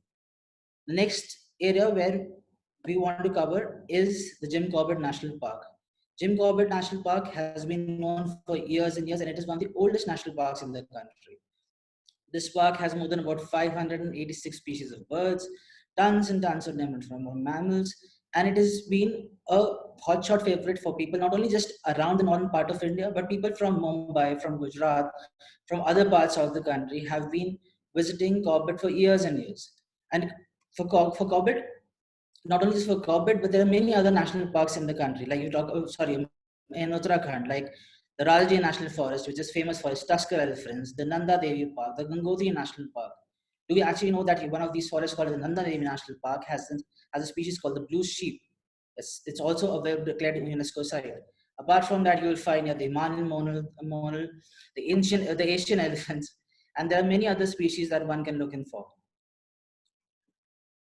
The next area where we want to cover is the Jim Corbett National Park. Jim Corbett National Park has been known for years and years, and it is one of the oldest national parks in the country. This park has more than about 586 species of birds, tons and tons of different mammals, and it has been a hotshot favorite for people not only just around the northern part of India, but people from Mumbai, from Gujarat, from other parts of the country have been visiting Corbett for years and years. And for Corbett, not only just for Corbett, but there are many other national parks in the country. Like in Uttarakhand, like the Ralji National Forest, which is famous for its tusker elephants, the Nanda Devi Park, the Gangotri National Park. Do we actually know that one of these forests called the Nanda Devi National Park has a species called the blue sheep? It's also a web declared UNESCO site. Apart from that, you will find the Himalayan monal, the Asian elephants, and there are many other species that one can look in for.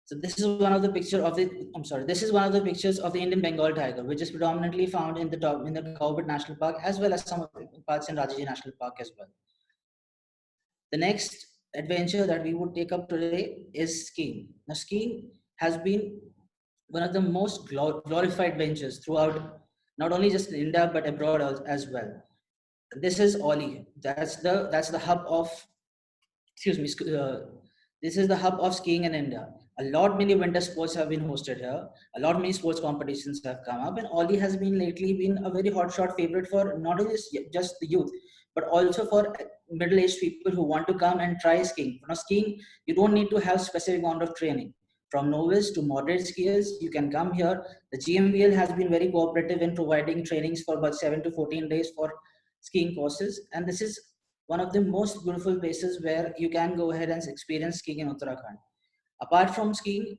So this is one of the This is one of the pictures of the Indian Bengal tiger, which is predominantly found in the Corbett National Park, as well as some of the parts in Rajaji National Park as well. The next adventure that we would take up today is skiing. Now, skiing has been one of the most glorified ventures throughout, not only just in India but abroad as well. This is AULI. That's the hub of, this is the hub of skiing in India. A lot many winter sports have been hosted here. A lot many sports competitions have come up, and AULI has been lately been a very hotshot favorite for not only just the youth, but also for middle-aged people who want to come and try skiing. Now, skiing, you don't need to have specific amount of training. From novice to moderate skiers, you can come here. The GMBL has been very cooperative in providing trainings for about 7 to 14 days for skiing courses, and this is one of the most beautiful places where you can go ahead and experience skiing in Uttarakhand. Apart from skiing,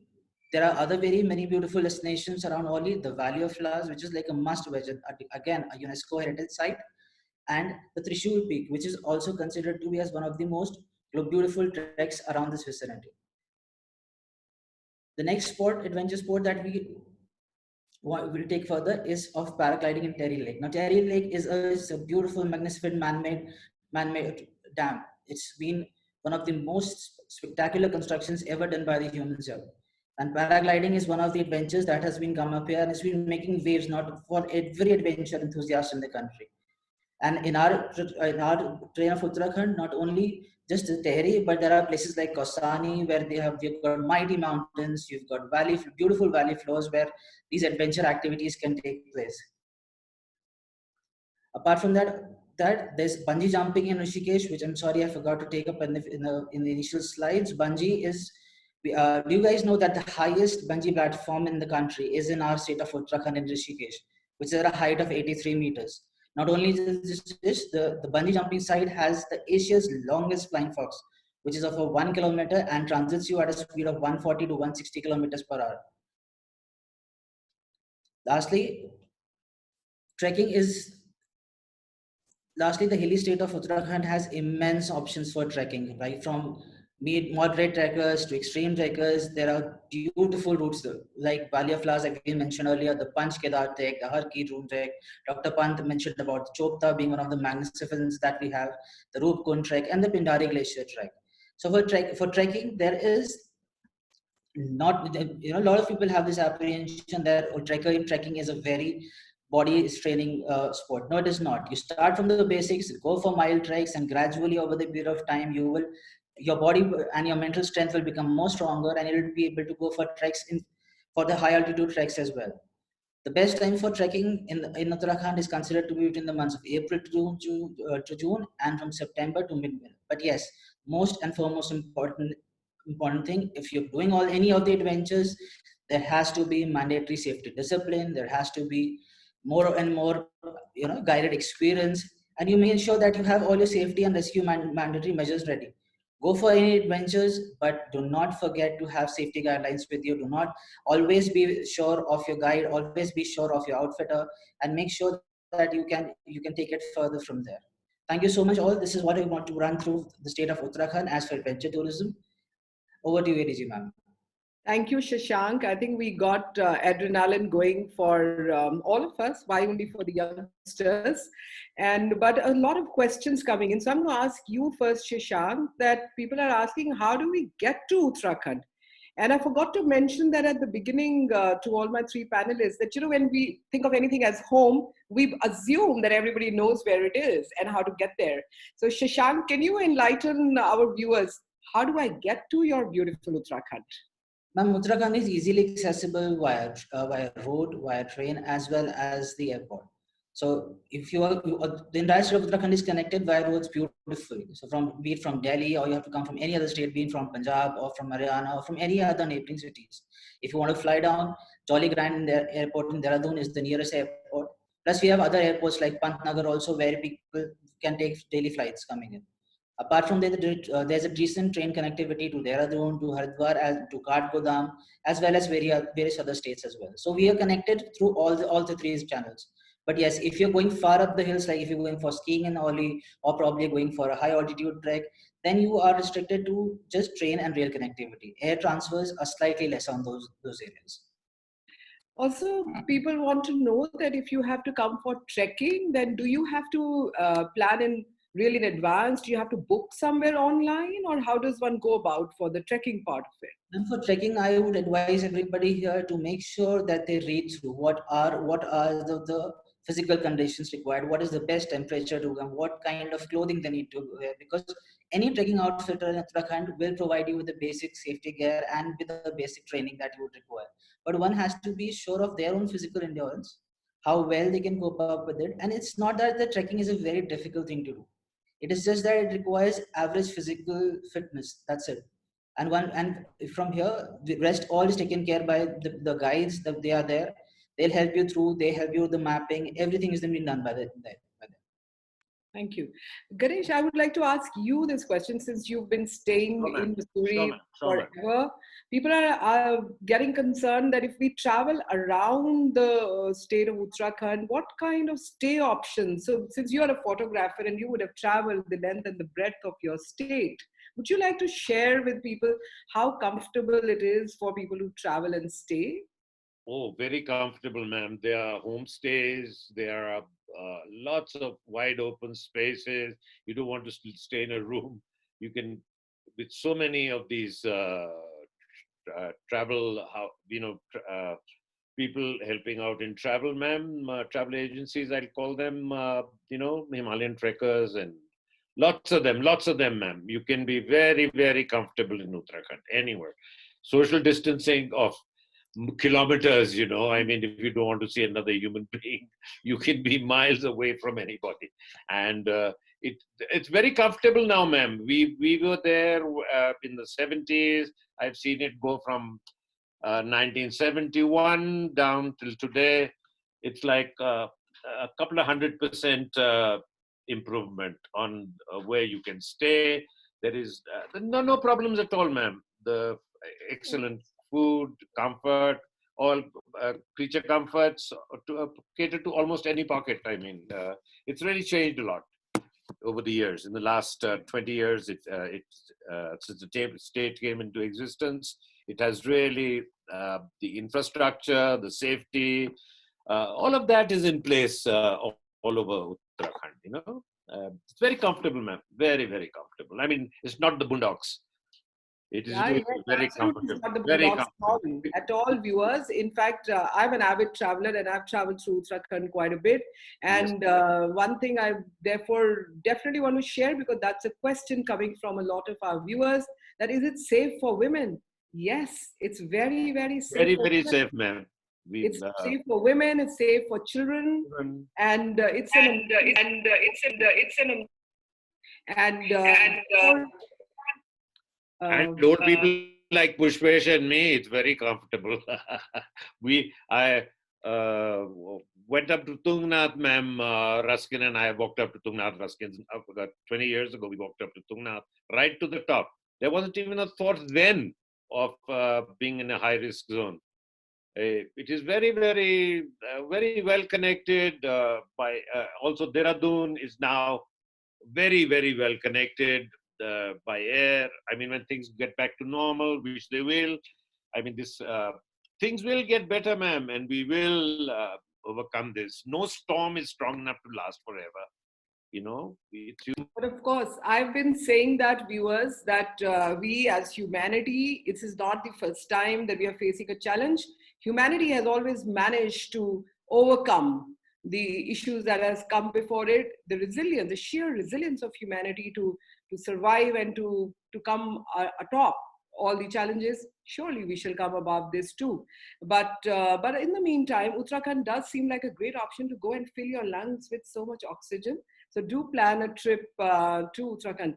there are other very many beautiful destinations around AULI, the Valley of Flowers, which is like a must visit, again, a UNESCO heritage site, and the Trishul Peak, which is also considered to be as one of the most beautiful treks around this vicinity. The next sport, adventure sport that we'll take further is of paragliding in TEHRI Lake. Now, TEHRI Lake is a beautiful, magnificent man-made dam. It's been one of the most spectacular constructions ever done by the humans here. And paragliding is one of the adventures that has been come up here and it's been making waves not for every adventure enthusiast in the country. And in our train of Uttarakhand, not only just the TEHRI, but there are places like KAUSANI where you've got mighty mountains, you've got beautiful valley floors where these adventure activities can take place. Apart from that, there's bungee jumping in Rishikesh, which I'm sorry I forgot to take up in the initial slides. Bungee is, do you guys know that the highest bungee platform in the country is in our state of Uttarakhand in Rishikesh, which is at a height of 83 meters. Not only this, the bungee jumping site has the Asia's longest flying fox, which is of 1 kilometer and transits you at a speed of 140 to 160 kilometers per hour. Lastly, the hilly state of Uttarakhand has immense options for trekking, right? From moderate trekkers to extreme trekkers. There are beautiful routes like Valley of Flowers, like we mentioned earlier, the Panch Kedar trek, the Har Ki Room trek. Dr. Pant mentioned about Chopta being one of the magnificence that we have, the Roop Kund trek, and the Pindari Glacier trek. So for trekking, there is not, a lot of people have this apprehension that trekking is a very body straining sport. No, it is not. You start from the basics, go for mild treks, and gradually over the period of time, your body and your mental strength will become more stronger, and you will be able to go for treks for the high altitude treks as well. The best time for trekking in Uttarakhand is considered to be between the months of April to June, and from September to mid-May. But yes, most and foremost important thing, if you're doing any of the adventures, there has to be mandatory safety discipline. There has to be more and more guided experience, and you make sure that you have all your safety and rescue mandatory measures ready. Go for any adventures, but do not forget to have safety guidelines with you. Do not always be sure of your guide, always be sure of your outfitter, and make sure that you can take it further from there. Thank you so much all. This is what I want to run through the state of Uttarakhand as for adventure tourism. Over to you, ADG ma'am. Thank you, Shashank. I think we got adrenaline going for all of us. Why only for the youngsters? But a lot of questions coming in. So I'm going to ask you first, Shashank, that people are asking, how do we get to Uttarakhand? And I forgot to mention that at the beginning to all my three panelists, that, when we think of anything as home, we assume that everybody knows where it is and how to get there. So Shashank, can you enlighten our viewers? How do I get to your beautiful Uttarakhand? Ma'am, Uttarakhand is easily accessible via road, via train, as well as the airport. So if the entire state of Uttarakhand is connected via roads beautifully. So be it from Delhi, or you have to come from any other state, be it from Punjab or from Haryana or from any other neighboring cities. If you want to fly down, Jolly Grant Airport in Dehradun is the nearest airport. Plus we have other airports like Pantnagar also, where people can take daily flights coming in. Apart from that, there's a decent train connectivity to Dehradun, to Haridwar, to Kathgodam, as well as various other states as well. So we are connected through all the three channels. But yes, if you're going far up the hills, like if you're going for skiing in AULI, or probably going for a high altitude trek, then you are restricted to just train and rail connectivity. Air transfers are slightly less on those areas. Also, people want to know that if you have to come for trekking, then do you have to plan really in advance? Do you have to book somewhere online, or how does one go about for the trekking part of it? And for trekking, I would advise everybody here to make sure that they read through what are the physical conditions required, what is the best temperature to come, what kind of clothing they need to wear, because any trekking outfitter in Uttarakhand will provide you with the basic safety gear and with the basic training that you would require. But one has to be sure of their own physical endurance, how well they can cope up with it. And it's not that the trekking is a very difficult thing to do. It is just that it requires average physical fitness. That's it. And from here, the rest all is taken care by the guides that they are there. They'll help you through. They help you with the mapping. Everything is being done by them. Thank you. Ganesh, I would like to ask you this question since you've been staying Sure, ma'am. in Missouri Sure, ma'am. forever. People are getting concerned that if we travel around the state of Uttarakhand, what kind of stay options? So, since you're a photographer and you would have traveled the length and the breadth of your state, would you like to share with people how comfortable it is for people who travel and stay? Oh, very comfortable, ma'am. There are homestays. There are lots of wide open spaces. You don't want to stay in a room. You can, with so many of these travel, people helping out in travel, ma'am, travel agencies, I'll call them, Himalayan trekkers and lots of them, ma'am. You can be very, very comfortable in Uttarakhand, anywhere. Social distancing of kilometers, I mean, if you don't want to see another human being, you can be miles away from anybody. And it's very comfortable now, ma'am. We were there in the 70s. I've seen it go from 1971 down till today. It's like a couple of 100% improvement on where you can stay. There is no problems at all, ma'am. The excellent food, comfort, all creature comforts to cater to almost any pocket. I mean, it's really changed a lot over the years. In the last 20 years, since the state came into existence, it has really, the infrastructure, the safety, all of that is in place all over Uttarakhand, It's very comfortable, ma'am. Very, very comfortable. I mean, it's not the boondocks. It is really very comfortable. Not the Very boondocks comfortable. at all, viewers. In fact, I'm an avid traveler and I've traveled through Uttarakhand quite a bit. And one thing I therefore definitely want to share, because that's a question coming from a lot of our viewers, that is it safe for women? Yes, it's very, very safe. Very, very safe, ma'am. It's safe for women. It's safe for children, and and old people like Pushpesh and me, it's very comfortable. I went up to Tungnath, ma'am. Ruskin and I walked up to Tungnath. Ruskin, 20 years ago, we walked up to Tungnath, right to the top. There wasn't even a thought then of being in a high-risk zone. It is very, very, very well connected. Also, Dehradun is now very, very well connected by air. I mean, when things get back to normal, which they will, I mean, things will get better, ma'am, and we will overcome this. No storm is strong enough to last forever. But of course, I've been saying that, viewers, that we as humanity, it is not the first time that we are facing a challenge. Humanity has always managed to overcome the issues that has come before it, the resilience, the sheer resilience of humanity to survive and to come atop all the challenges. Surely we shall come above this too. But in the meantime, Uttarakhand does seem like a great option to go and fill your lungs with so much oxygen. So do plan a trip to Uttarakhand.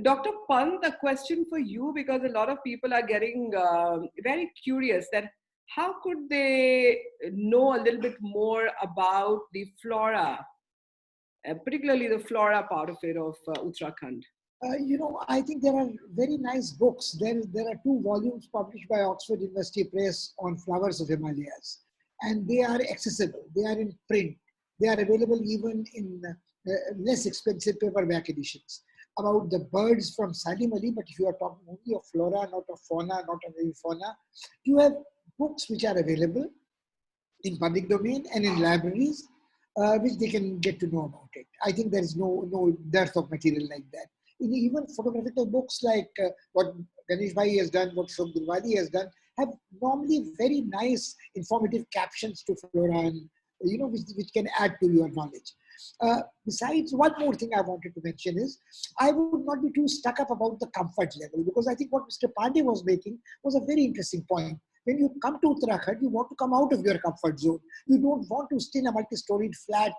Dr. Pant, a question for you, because a lot of people are getting very curious that how could they know a little bit more about the flora, particularly the flora part of it of Uttarakhand? I think there are very nice books. There are 2 volumes published by Oxford University Press on flowers of Himalayas, and they are accessible. They are in print. They are available even in less expensive paperback editions. About the birds from Salim Ali, but if you are talking only of flora, not of fauna, not of fauna, you have books which are available in public domain and in libraries, which they can get to know about it. I think there is no dearth of material like that. Even photographical books like what Ganesh Bhai has done, what Shok Dilwadi has done, have normally very nice informative captions to flora and, which can add to your knowledge. Besides, one more thing I wanted to mention is, I would not be too stuck up about the comfort level, because I think what Mr. Pandey was making was a very interesting point. When you come to Uttarakhand, you want to come out of your comfort zone. You don't want to stay in a multi-storied flat,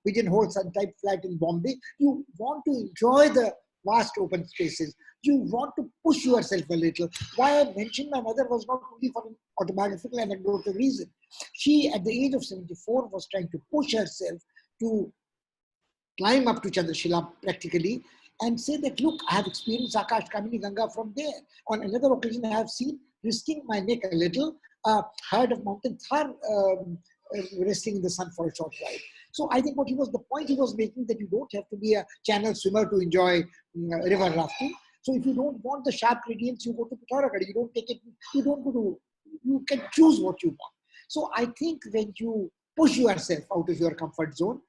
pigeonhole type flat in Bombay. You want to enjoy the vast open spaces. You want to push yourself a little. Why I mentioned my mother was not only for an autobiographical anecdotal reason. She, at the age of 74, was trying to push herself to climb up to Chandrashila practically and say that, look, I have experienced Akash Kamini Ganga from there. On another occasion, I have seen, risking my neck a little, a herd of mountain thar resting in the sun for a short while. So I think the point he was making, that you don't have to be a channel swimmer to enjoy river rafting. So if you don't want the sharp gradients, you go to PITHORAGARH. You don't take it, you don't go to, you can choose what you want. So I think when you push yourself out of your comfort zone,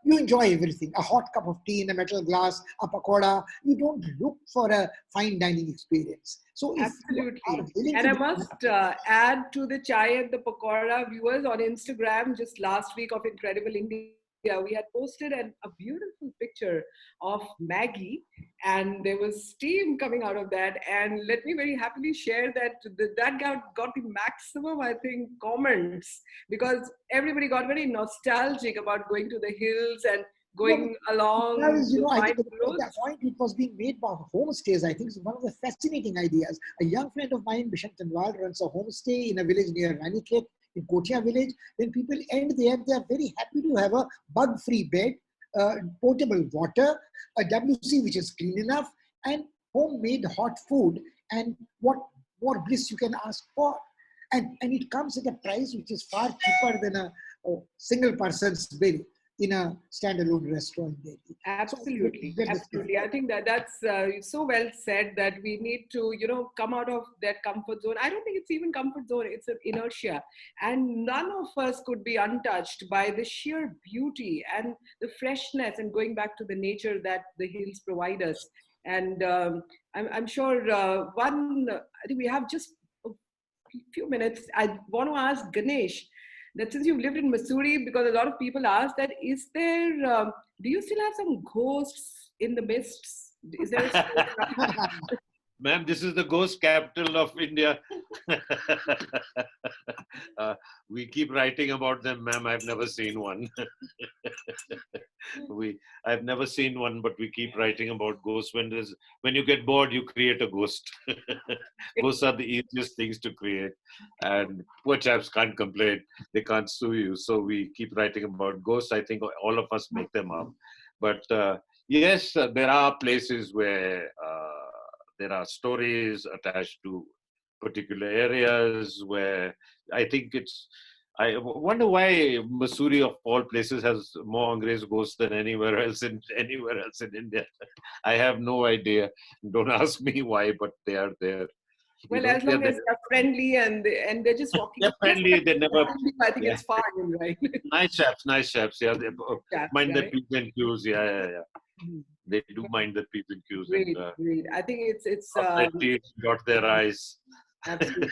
you enjoy everything. A hot cup of tea in a metal glass, a pakoda. You don't look for a fine dining experience. So if absolutely. And I must add to the chai and the pakora viewers on Instagram just last week of Incredible India. We had posted a beautiful picture of Maggie, and there was steam coming out of that. And let me very happily share that that got the maximum, I think, comments, because everybody got very nostalgic about going to the hills and going along. I think at that point it was being made by homestays. I think it's one of the fascinating ideas. A young friend of mine, Bishan Tanwal, runs a homestay in a village near Ranikhet, in Kotia village. When people end there, they are very happy to have a bug-free bed, potable water, a WC which is clean enough, and homemade hot food. And what more bliss you can ask for? And it comes at a price which is far cheaper than a single person's bill in a standalone restaurant. Absolutely, absolutely. I think that's so well said, that we need to, come out of that comfort zone. I don't think it's even comfort zone, it's an inertia. And none of us could be untouched by the sheer beauty and the freshness and going back to the nature that the hills provide us. And I'm sure I think we have just a few minutes. I want to ask Ganesh, that since you've lived in Missouri, because a lot of people ask that, is there, do you still have some ghosts in the mists? Is there a Ma'am, this is the ghost capital of India. We keep writing about them, ma'am. I've never seen one. I've never seen one, but we keep writing about ghosts. When you get bored, you create a ghost. Ghosts are the easiest things to create, and poor chaps can't complain. They can't sue you, so we keep writing about ghosts. I think all of us make them up, but yes, there are places where there are stories attached to particular areas where I think I wonder why Missouri of all places has more Angrez ghosts than anywhere else in India. I have no idea. Don't ask me why, but they are there. Well, as long as they're friendly and they're just walking. They're friendly. They never. I think it's fine, right? Nice chaps. Yeah, they mind the P's and Q's. Yeah. They do mind the P's and Q's. Great. I think it's got their eyes. Absolutely.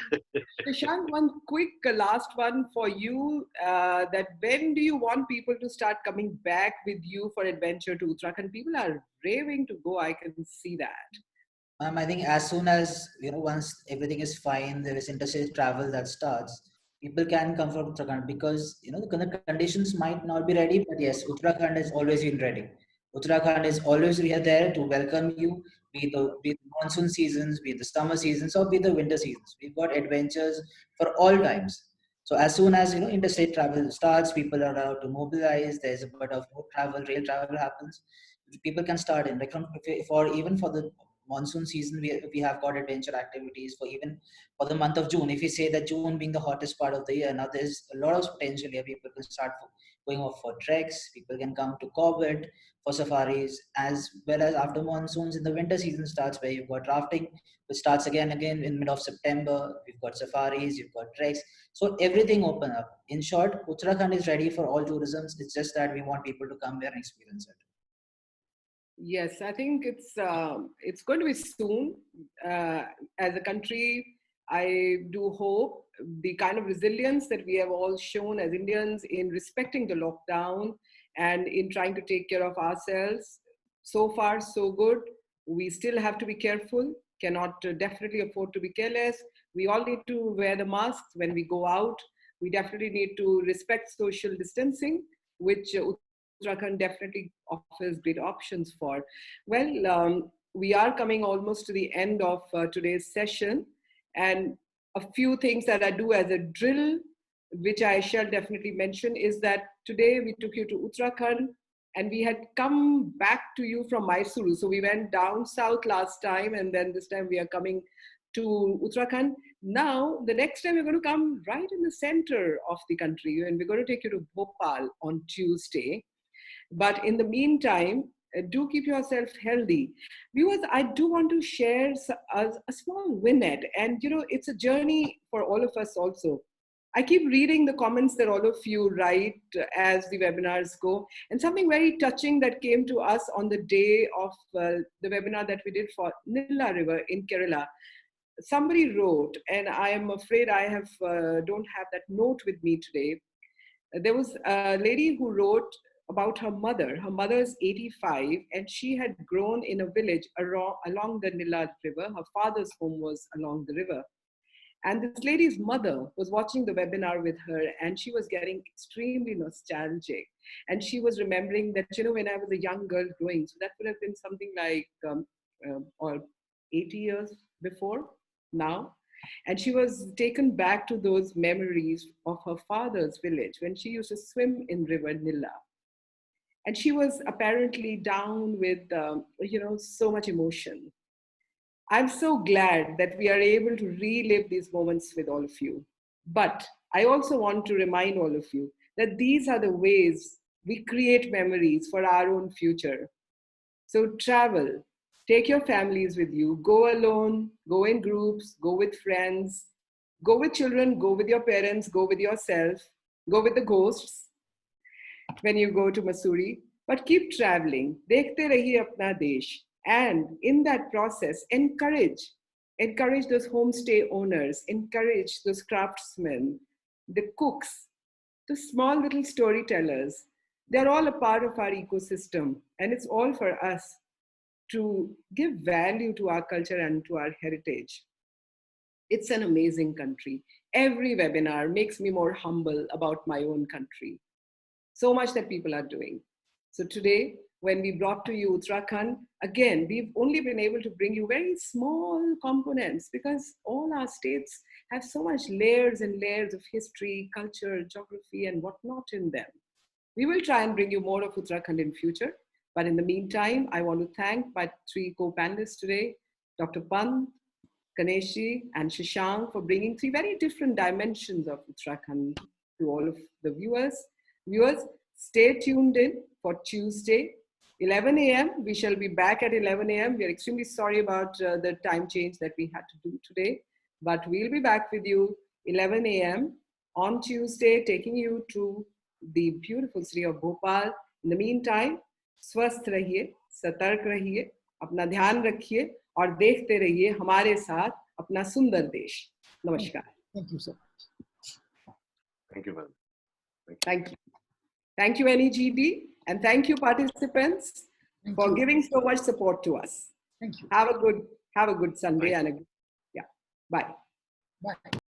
Shashank, one quick last one for you. That when do you want people to start coming back with you for adventure to Uttarakhand? People are raving to go. I can see that. I think as soon as, once everything is fine, there is interstate travel that starts, people can come from Uttarakhand, because, the conditions might not be ready, but yes, Uttarakhand has always been ready. Uttarakhand is always there to welcome you, be the monsoon seasons, be the summer seasons, or be the winter seasons. We've got adventures for all times. So as soon as, interstate travel starts, people are allowed to mobilize, there's a bit of road travel, rail travel happens. People can start in, like even for the monsoon season, we have got adventure activities for the month of June. If we say that June being the hottest part of the year, now there's a lot of potential here. People can start going off for treks. People can come to CORBETT for safaris, as well as after monsoons in the winter season starts, where you've got rafting, which starts again in mid of September. We've got safaris, you've got treks. So everything open up. In short, Uttarakhand is ready for all tourism. It's just that we want people to come there and experience it. Yes, I think it's going to be soon. As a country, I do hope the kind of resilience that we have all shown as Indians in respecting the lockdown and in trying to take care of ourselves. So far, so good. We still have to be careful, cannot definitely afford to be careless. We all need to wear the masks when we go out. We definitely need to respect social distancing, which Uttarakhand definitely offers great options for. Well, we are coming almost to the end of today's session, and a few things that I do as a drill, which I shall definitely mention, is that today we took you to Uttarakhand. And we had come back to you from Mysuru. So we went down south last time, and then this time we are coming to Uttarakhand. Now, the next time we're going to come right in the center of the country, and we're going to take you to Bhopal on Tuesday. But in the meantime, do keep yourself healthy. Viewers, I do want to share a small vignette, and it's a journey for all of us also. I keep reading the comments that all of you write as the webinars go, and something very touching that came to us on the day of the webinar that we did for Nilla River in Kerala. Somebody wrote, and I am afraid I don't have that note with me today. There was a lady who wrote about her mother. Her mother is 85, and she had grown in a village along the Nilla River. Her father's home was along the river. And this lady's mother was watching the webinar with her, and she was getting extremely nostalgic. And she was remembering that, when I was a young girl growing, so that would have been something like or 80 years before now. And she was taken back to those memories of her father's village when she used to swim in River Nilla. And she was apparently down with, so much emotion. I'm so glad that we are able to relive these moments with all of you. But I also want to remind all of you that these are the ways we create memories for our own future. So travel, take your families with you, go alone, go in groups, go with friends, go with children, go with your parents, go with yourself, go with the ghosts when you go to Mussoorie. But keep traveling, dekhte rahiye apna desh. And in that process, encourage those homestay owners, encourage those craftsmen, the cooks, the small little storytellers. They're all a part of our ecosystem, and it's all for us to give value to our culture and to our heritage. It's an amazing country. Every webinar makes me more humble about my own country. So much that people are doing. So today, when we brought to you Uttarakhand, again, we've only been able to bring you very small components because all our states have so much layers and layers of history, culture, geography, and whatnot in them. We will try and bring you more of Uttarakhand in future. But in the meantime, I want to thank my three co-panelists today, Dr. Pant, Ganeshi, and Shashank, for bringing three very different dimensions of Uttarakhand to all of the viewers. Viewers, stay tuned in for Tuesday, 11 a.m. We shall be back at 11 a.m. We are extremely sorry about the time change that we had to do today, but we'll be back with you 11 a.m. on Tuesday, taking you to the beautiful city of Bhopal. In the meantime, स्वस्थ रहिए, सतर्क रहिए, अपना ध्यान रखिए और देखते रहिए हमारे साथ अपना सुंदर देश. नमस्कार. Thank you, sir. Thank you, ma'am. Thank you. Thank you, NEGD, and thank you, participants, for giving so much support to us. Thank you. Have a good Sunday and bye. Bye.